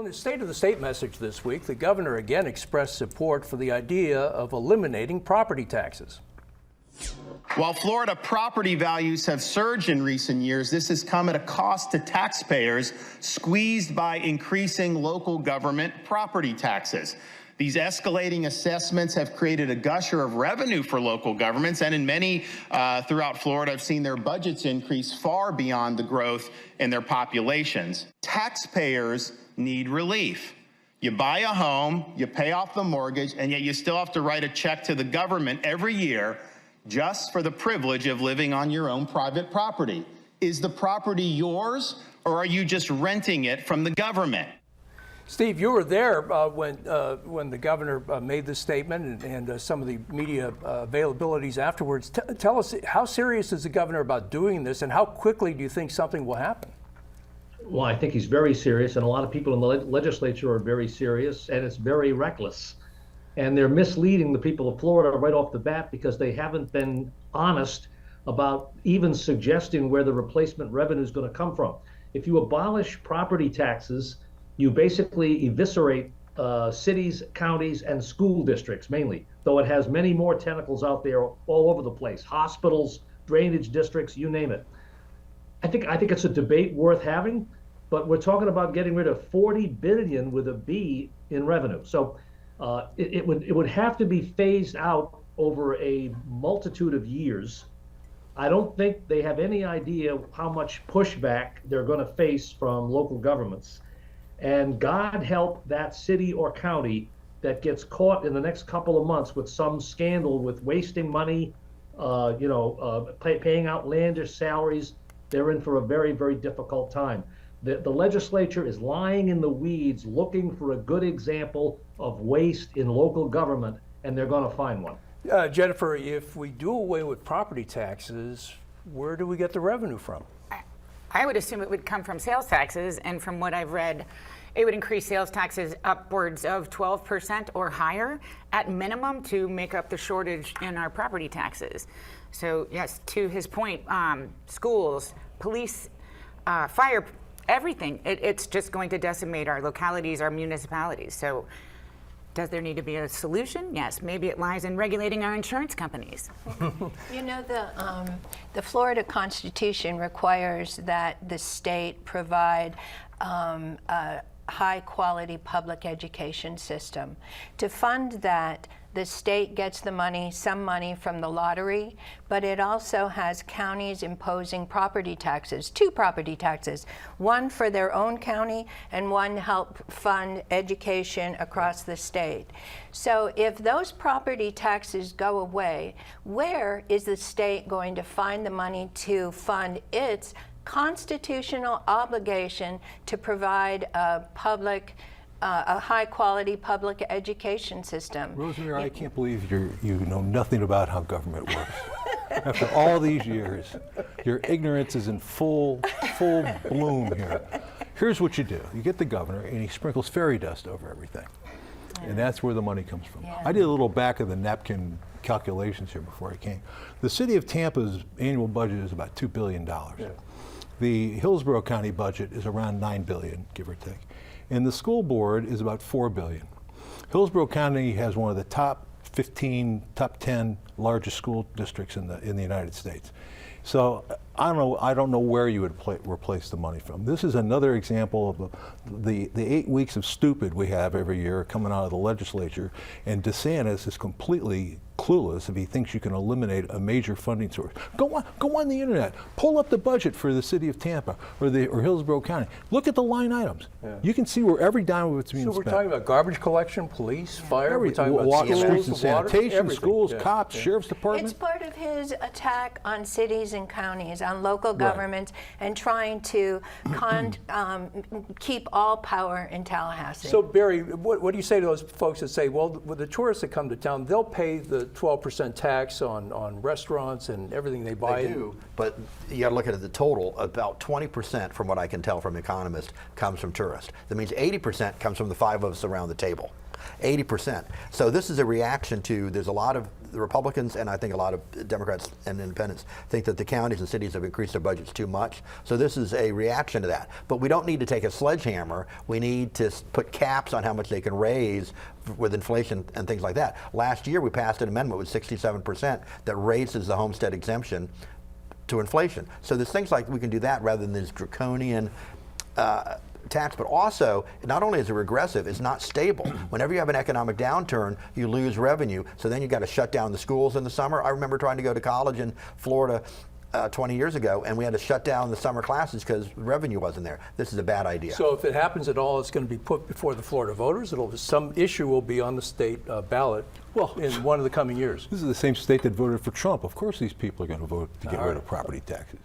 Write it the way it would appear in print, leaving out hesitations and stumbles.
Well, in the State of the State message this week, the governor again expressed support for the idea of eliminating property taxes. While Florida property values have surged in recent years, this has come at a cost to taxpayers squeezed by increasing local government property taxes. These escalating assessments have created a gusher of revenue for local governments, and in many throughout Florida have seen their budgets increase far beyond the growth in their populations. Taxpayers need relief. You buy a home, you pay off the mortgage, and yet you still have to write a check to the government every year just for the privilege of living on your own private property. Is the property yours, or are you just renting it from the government? Steve, you were there when the governor made this statement and some of the media availabilities afterwards. Tell us, how serious is the governor about doing this, and how quickly do you think something will happen? Well, I think he's very serious, and a lot of people in the legislature are very serious, and it's very reckless. And they're misleading the people of Florida right off the bat because they haven't been honest about even suggesting where the replacement revenue is going to come from. If you abolish property taxes, you basically eviscerate cities, counties, and school districts mainly, though it has many more tentacles out there all over the place, hospitals, drainage districts, you name it. I think it's a debate worth having, but we're talking about getting rid of 40 billion with a B in revenue. So it would have to be phased out over a multitude of years. I don't think they have any idea how much pushback they're going to face from local governments. And God help that city or county that gets caught in the next couple of months with some scandal with wasting money, paying outlandish salaries. They're in for a very, very difficult time. The legislature is lying in the weeds looking for a good example of waste in local government, and they're going to find one. Jennifer, if we do away with property taxes, where do we get the revenue from? I would assume it would come from sales taxes, and from what I've read, it would increase sales taxes upwards of 12% or higher at minimum to make up the shortage in our property taxes. So yes, to his point, schools, police, fire, everything, it's just going to decimate our localities, our municipalities. So does there need to be a solution? Yes, maybe it lies in regulating our insurance companies. You know, the Florida Constitution requires that the state provide a high-quality public education system. To fund that, the state gets the money, some money from the lottery, but it also has counties imposing property taxes, 2 property taxes, one for their own county and one help fund education across the state. So if those property taxes go away, where is the state going to find the money to fund its constitutional obligation to provide a high-quality public education system? Rosemary, I can't believe you know nothing about how government works. After all these years, your ignorance is in full bloom here. Here's what you do. You get the governor, and he sprinkles fairy dust over everything. And that's where the money comes from. Yeah. I did a little back of the napkin calculations here before I came. The city of Tampa's annual budget is about $2 billion. Yeah. The Hillsborough County budget is around $9 billion, give or take. And the school board is about $4 billion. Hillsborough County has one of the top 15, top 10 largest school districts in the United States. So I don't know where you would replace the money from. This is another example of the 8 weeks of stupid we have every year coming out of the legislature, and DeSantis is completely clueless if he thinks you can eliminate a major funding source. Go on the internet, pull up the budget for the city of Tampa or Hillsborough County. Look at the line items. Yeah. You can see where every dime of it's being spent. So we're talking about garbage collection, police, fire, we're talking about schools, streets and sanitation, schools, cops, sheriff's department. It's part of his attack on cities and counties, on local governments, and trying to keep all power in Tallahassee. So Barry, what do you say to those folks that say, well, the tourists that come to town, they'll pay the 12% tax on restaurants and everything they buy? They do, but you got to look at the total. About 20%, from what I can tell from economists, comes from tourists. That means 80% comes from the 5 of us around the table. 80%. So this is a reaction to, there's a lot of the Republicans and I think a lot of Democrats and independents think that the counties and cities have increased their budgets too much. So this is a reaction to that. But we don't need to take a sledgehammer. We need to put caps on how much they can raise with inflation and things like that. Last year we passed an amendment with 67% that raises the homestead exemption to inflation. So there's things like we can do that rather than this draconian tax, but also not only is it regressive, it's not stable. Whenever you have an economic downturn, you lose revenue. So then you got to shut down the schools in the summer. I remember trying to go to college in Florida 20 years ago, and we had to shut down the summer classes because revenue wasn't there. This is a bad idea. So if it happens at all, it's going to be put before the Florida voters. Some issue will be on the state ballot in one of the coming years. This is the same state that voted for Trump. Of course these people are going to vote to get rid of property taxes.